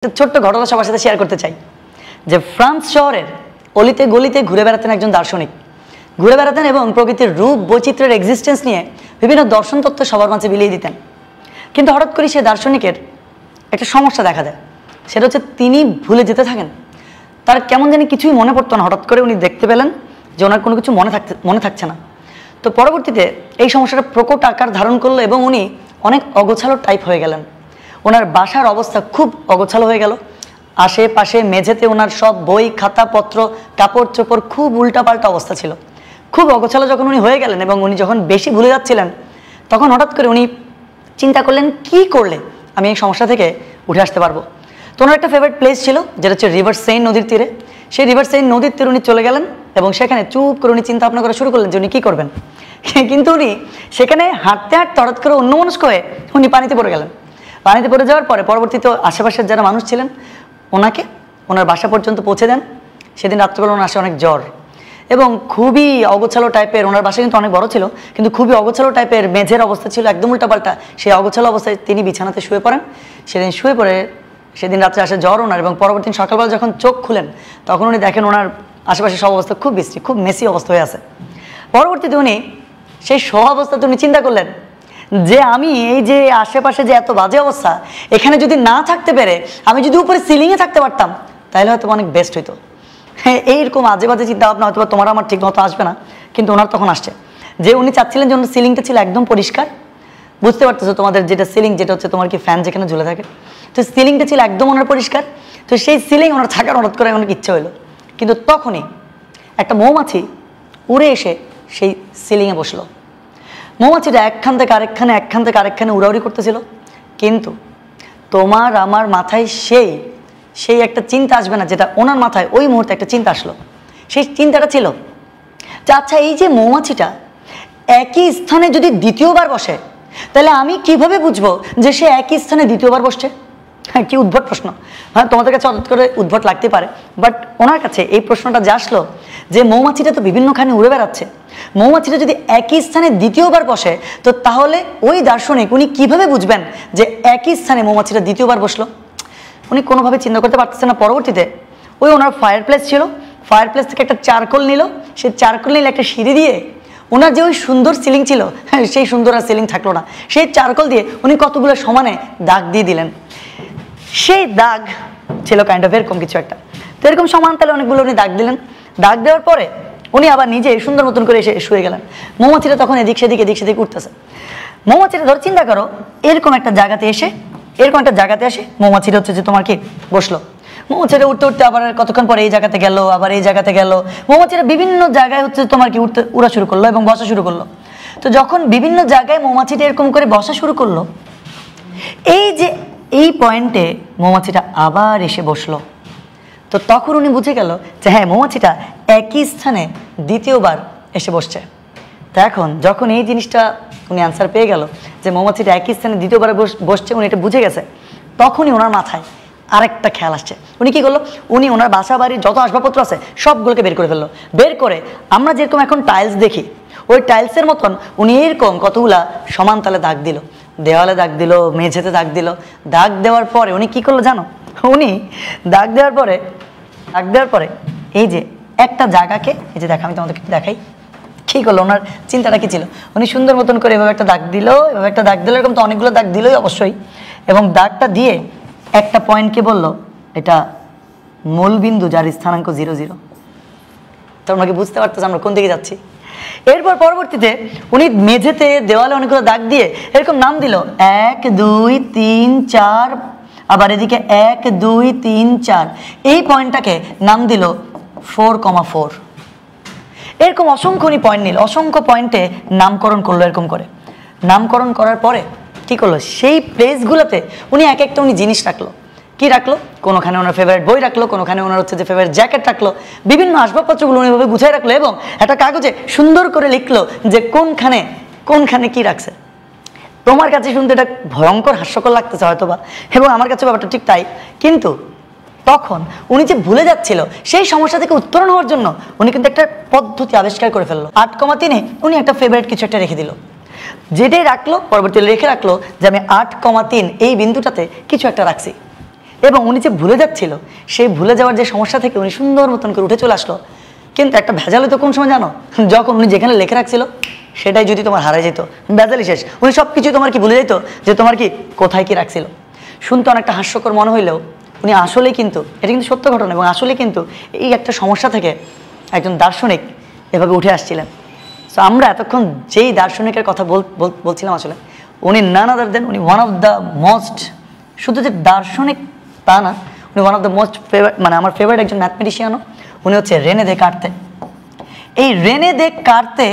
একটা ছোট্ট ঘটনা সবার সাথে শেয়ার করতে চাই যে ফ্রান্স শহরের অলিতে গলিতে ঘুরে বেড়াতেন একজন দার্শনিক। ঘুরে বেড়াতেন এবং প্রকৃতির রূপ বৈচিত্র্যের এক্সিস্টেন্স নিয়ে বিভিন্ন দর্শন তত্ত্ব সবার মাঝে বিলিয়ে দিতেন। কিন্তু হঠাৎ করে সে দার্শনিকের একটা সমস্যা দেখা দেয়, সেটা হচ্ছে তিনি ভুলে যেতে থাকেন। তার কেমন জানি কিছুই মনে পড়তো না। হঠাৎ করে উনি দেখতে পেলেন যে ওনার কোনো কিছু মনে থাকছে না। তো পরবর্তীতে এই সমস্যাটা প্রকট আকার ধারণ করলো এবং উনি অনেক অগোছালো টাইপ হয়ে গেলেন। ওনার বাসার অবস্থা খুব অগোছালো হয়ে গেল। আশেপাশে মেঝেতে ওনার সব বই খাতাপত্র কাপড় চোপড় খুব উল্টাপাল্টা অবস্থা ছিল। খুব অগোছালো যখন উনি হয়ে গেলেন এবং উনি যখন বেশি ভুলে যাচ্ছিলেন, তখন হঠাৎ করে উনি চিন্তা করলেন কি করলে আমি এই সমস্যা থেকে উঠে আসতে পারবো। তো ওনার একটা ফেভারিট প্লেস ছিল যেটা হচ্ছে রিভার সেইন নদীর তীরে। সেই রিভার সেইন নদীর তীরে উনি চলে গেলেন এবং সেখানে চুপ করে উনি চিন্তা ভাবনা করা শুরু করলেন যে উনি কী করবেন। কিন্তু উনি সেখানে হাঁটতে হাঁটতে হঠাৎ করে অন্যমনস্ক হয়ে উনি পানিতে পড়ে গেলেন। পানিতে পড়ে যাওয়ার পরে পরবর্তীতে আশেপাশের যারা মানুষ ছিলেন ওনাকে ওনার বাসা পর্যন্ত পৌঁছে দেন। সেদিন রাত্রেবেলা ওনার আসে অনেক জ্বর এবং খুবই অগোছালো টাইপের। ওনার বাসা কিন্তু অনেক বড় ছিল, কিন্তু খুবই অগোছালো টাইপের মেঝের অবস্থা ছিল একদম উল্টাপাল্টা। সেই অগোছালো অবস্থায় তিনি বিছানাতে শুয়ে পড়েন। সেদিন শুয়ে পড়ে সেদিন রাত্রে আসে জ্বর ওনার এবং পরবর্তী দিন সকালবেলা যখন চোখ খুলেন তখন উনি দেখেন ওনার আশেপাশে সব অবস্থা খুব বিশ্রী, খুব মেসি অবস্থা হয়ে আছে। পরবর্তীতে উনি সেই অবস্থাতে উনি চিন্তা করলেন যে আমি এই যে আশেপাশে যে এত বাজে অবস্থা, এখানে যদি না থাকতে পেরে আমি যদি উপরে সিলিংয়ে থাকতে পারতাম তাহলে হয়তো অনেক বেস্ট হইতো। হ্যাঁ, এইরকম আজে বাজে চিন্তা ভাবনা হয়তো তোমার আমার ঠিক মতো আসবে না, কিন্তু ওনার তখন আসছে যে উনি চাচ্ছিলেন যে ওনার সিলিংটা ছিল একদম পরিষ্কার। বুঝতে পারতেছো তোমাদের যেটা সিলিং, যেটা হচ্ছে তোমার কি ফ্যান যেখানে ঝুলে থাকে, তো সিলিংটা ছিল একদম ওনার পরিষ্কার। তো সেই সিলিং ওনার থাকার হঠাৎ করে অনেক ইচ্ছে হলো। কিন্তু তখনই একটা মৌমাছি উড়ে এসে সেই সিলিংয়ে বসলো। মৌমাছিটা একখান থেকে আরেকখানে উড়াউড়ি করতেছিল। কিন্তু তোমার আমার মাথায় সেই একটা চিন্তা আসবে না যেটা ওনার মাথায় ওই মুহূর্তে একটা চিন্তা আসলো। সেই চিন্তাটা ছিল যে আচ্ছা, এই যে মৌমাছিটা একই স্থানে যদি দ্বিতীয়বার বসে তাহলে আমি কিভাবে বুঝবো যে সে একই স্থানে দ্বিতীয়বার বসছে। হ্যাঁ, কি উদ্ভট প্রশ্ন। হ্যাঁ, তোমাদের কাছে হঠাৎ করে উদ্ভট লাগতে পারে, বাট ওনার কাছে এই প্রশ্নটা যে আসলো যে মৌমাছিটা তো বিভিন্নখানে উড়ে বেড়াচ্ছে, মৌমাছিটা যদি একই স্থানে দ্বিতীয়বার বসে তো তাহলে ওই দার্শনিক উনি কিভাবে বুঝবেন যে একই স্থানে মৌমাছিটা দ্বিতীয়বার বসলো। উনি কোনোভাবে চিন্তা করতে পারতেছেন না। পরবর্তীতে ওই ওনার ফায়ার প্লেস ছিল, ফায়ার প্লেস থেকে একটা চারকোল নিল। সেই চারকোল নিলে একটা সিঁড়ি দিয়ে ওনার যে ওই সুন্দর সিলিং ছিল, হ্যাঁ, সেই সুন্দর আর সিলিং থাকলো না। সেই চারকোল দিয়ে উনি কতগুলো সমানে দাগ দিয়ে দিলেন। সেই দাগ ছিল কাইন্ড অফ এরকম কিছু একটা। তো এরকম সমান তাহলে অনেকগুলো উনি দাগ দিলেন। দাগ দেওয়ার পরে উনি আবার নিজে সুন্দর মতন করে এসে শুয়ে গেলেন। মৌমাছিটা তখন এদিক সেদিক উঠতেছে। মৌমাছিটা ধরো চিন্তা করো এরকম একটা জায়গাতে এসে মৌমাছিটা হচ্ছে যে তোমার কি বসলো। মৌমাছিটা উঠতে উঠতে আবার কতক্ষণ পরে এই জায়গাতে গেল, আবার এই জায়গাতে গেল। মৌমাছিটা বিভিন্ন জায়গায় হচ্ছে তোমার কি উড়া শুরু করলো এবং বসা শুরু করলো। তো যখন বিভিন্ন জায়গায় মৌমাছিটা এরকম করে বসা শুরু করলো, এই পয়েন্টে মৌমাছিটা আবার এসে বসলো। তো তখন উনি বুঝে গেল যে হ্যাঁ, মৌমাছিটা একই স্থানে দ্বিতীয়বার এসে বসছে। তো এখন যখন এই জিনিসটা উনি অ্যান্সার পেয়ে গেল যে মৌমাছিটা একই স্থানে দ্বিতীয়বার বসছে, উনি এটা বুঝে গেছে, তখনই ওনার মাথায় আরেকটা খেয়াল আসছে। উনি কি করলো, উনি ওনার বাসা বাড়ির যত আসবাবপত্র আছে সবগুলোকে বের করে ফেললো। বের করে আমরা যেরকম এখন টাইলস দেখি ওই টাইলসের মতন উনি এরকম কতগুলা সমান তালে দাগ দিল, দেওয়ালে দাগ দিল, মেঝেতে দাগ দিল। দাগ দেওয়ার পরে উনি কি করলো জানো, উনি দাগ দেওয়ার পরে এই যে একটা জায়গাকে, এই যে দেখা আমি তোমাদেরকে দেখাই কি করলো, ওনার চিন্তাটা কি ছিল। উনি সুন্দর মতন করে এভাবে একটা দাগ দিল, এরকম তো অনেকগুলো দাগ দিলই অবশ্যই, এবং দাগটা দিয়ে একটা পয়েন্টকে বললো এটা মূলবিন্দু যার স্থানাঙ্ক 0 0। তোমরা কি বুঝতে পারতেছো আমরা কোন দিকে যাচ্ছি। এরপর পরবর্তীতে উনি মেঝেতে দেওয়ালে অনেকগুলো দাগ দিয়ে এরকম নাম দিল 1 2 3 4, আবার এদিকে 1 2 3 4। এই পয়েন্টটাকে নাম দিল 4,4। এরকম অসংখ্য উনি পয়েন্ট নিল, অসংখ্য পয়েন্টে নামকরণ করলো। এরকম করে নামকরণ করার পরে কি করলো, সেই প্লেসগুলোতে উনি এক একটা জিনিস রাখলো। কি রাখলো, কোনোখানে ওনার ফেভারিট বই রাখলো, কোনোখানে ওনার হচ্ছে যে ফেভারিট জ্যাকেট রাখলো, বিভিন্ন আসবাবপত্রগুলো উনিভাবে গুছিয়ে রাখলো এবং একটা কাগজে সুন্দর করে লিখলো যে কোনখানে কি রাখছে। তোমার কাছে শুনতে এটা ভয়ঙ্কর হাস্যকর লাগতেছে হয়তোবা, এবং আমার কাছে ব্যাপারটা ঠিক তাই। কিন্তু তখন উনি যে ভুলে যাচ্ছিল সেই সমস্যা থেকে উত্তরণ হওয়ার জন্য উনি কিন্তু একটা পদ্ধতি আবিষ্কার করে ফেললো। 8,3 উনি একটা ফেভারিট কিছু একটা রেখে দিল। যেটাই রাখলো পরবর্তীতে রেখে রাখলো যে আমি 8,3 এই বিন্দুটাতে কিছু একটা রাখছি। এবং উনি যে ভুলে যাচ্ছিল, সেই ভুলে যাওয়ার যে সমস্যা থেকে উনি সুন্দর মতন করে উঠে চলে আসলো। কিন্তু একটা ভেজাল হতো কোন সময় জানো? যখন উনি যেখানে লেখে রাখছিল সেটাই যদি তোমার হারাই যেত, ভেজালই শেষ। উনি সব কিছু তোমার কি ভুলে যেত যে তোমার কি কোথায় কি রাখছিল। শুনতে অনেকটা হাস্যকর মনে হইলেও উনি আসলেই কিন্তু, এটা কিন্তু সত্য ঘটনা, এবং আসলেই কিন্তু এই একটা সমস্যা থেকে একজন দার্শনিক এভাবে উঠে আসছিলেন। সো আমরা এতক্ষণ যেই দার্শনিকের কথা বলছিলাম, আসলে উনি নান আদার দেন, উনি ওয়ান অফ দ্য মোস্ট, শুধু যে দার্শনিক তা না, উনি one of the most favourite, মানে আমার ফেভারিট একজন ম্যাথমেটিশিয়ানও। উনি হচ্ছে রেনে দেকার্তে। এই রেনে দেকার্তে